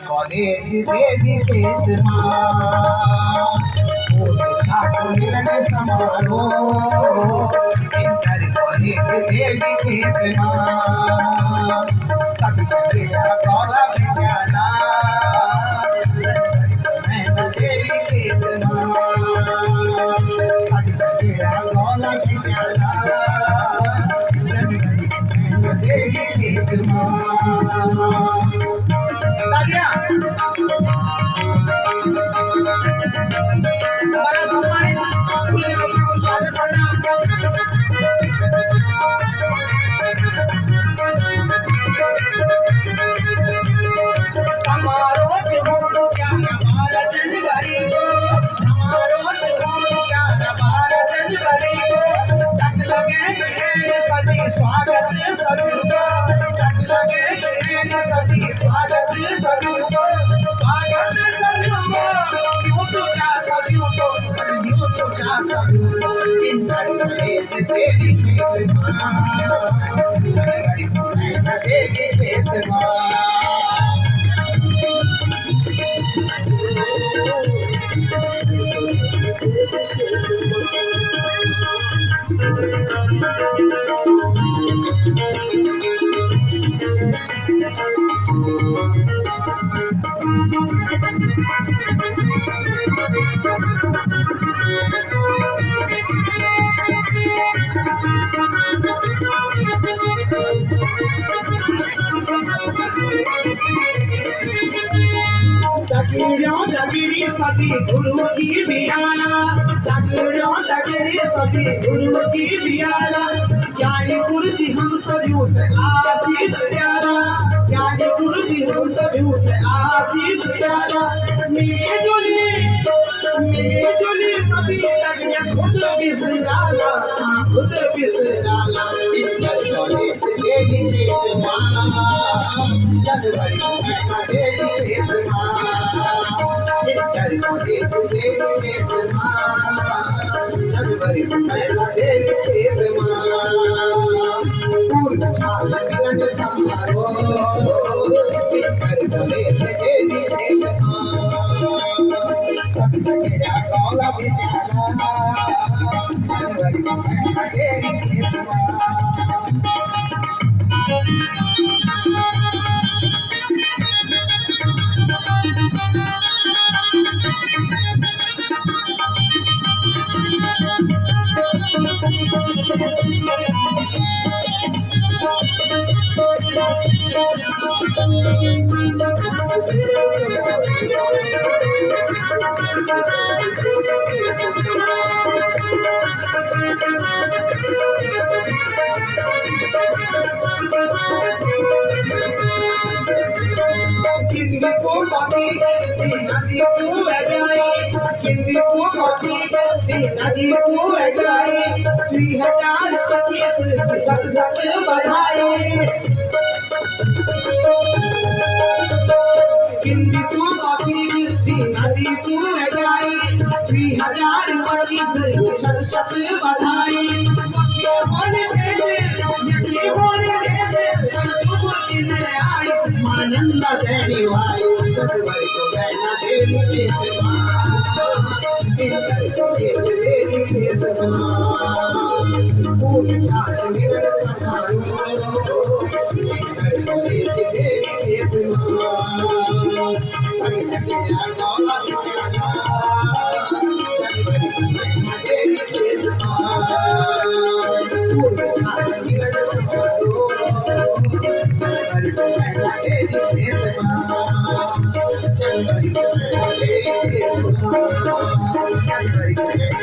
College देवी खेत छात्र मिलन समारोह इंटर कॉलेज देवी खेत सभी कॉला विद्याला देवी खेत सभी कॉला विद्याला देवी खेत बड़ा सम्मानित फुले बच्चों को सादर प्रणाम। समारोह होनो क्या 12 जनवरी को, समारोह होनो क्या 12 जनवरी को, तक लगे सभी स्वागत सभी को, तक लगे सभी स्वागत सभी को, स्वागत सभी को, क्यों तो चा सभी को, क्यों तो चा सभी को, इंटर कॉलेज देवी खेत जनवरी को देवी खेत दगड़ी सभी गुरुजी भी आना, दगड़ी सभी गुरुजी भी आना, ज्ञानी गुरुजी हम सभी आशीष देना, ज्ञानी गुरुजी हम सभी आशीष देना, मिले जुले सभी दगड़िया खुद बिसराला, खुद बिसराला, इंटर कॉलेज देवी खेत जनवरी महीना देवी खेत इंटर कॉलेज देवी खेत जनवरी महीना देवी खेत पूर्ण छाल मिलन समारोह इंटर कॉलेज देवी खेत सभी कन्या कॉला विद्याला जनवरी महीना देवी खेत किन्नी को पति नदी को अजाई, किन्नी को पति नदी को अजाई, 2025 सत सत बधाई, किन्नी को पति नदी को अजाई, 2025 सत सत बधाई, आनंद देनी वायु जनवरी को गैना देवी खेत इंटर कॉलेज देवी खेत पूर्ण छात्र मिलन समारोह इंटर कॉलेज देवी खेत सभी कन्या कॉला विद्याला जनवरी को गैना देवी खेत पूर्ण छात्र मिलन समारोह जनवरी को गैना देवी खेत जनवरी को गैना देवी खेत जनवरी को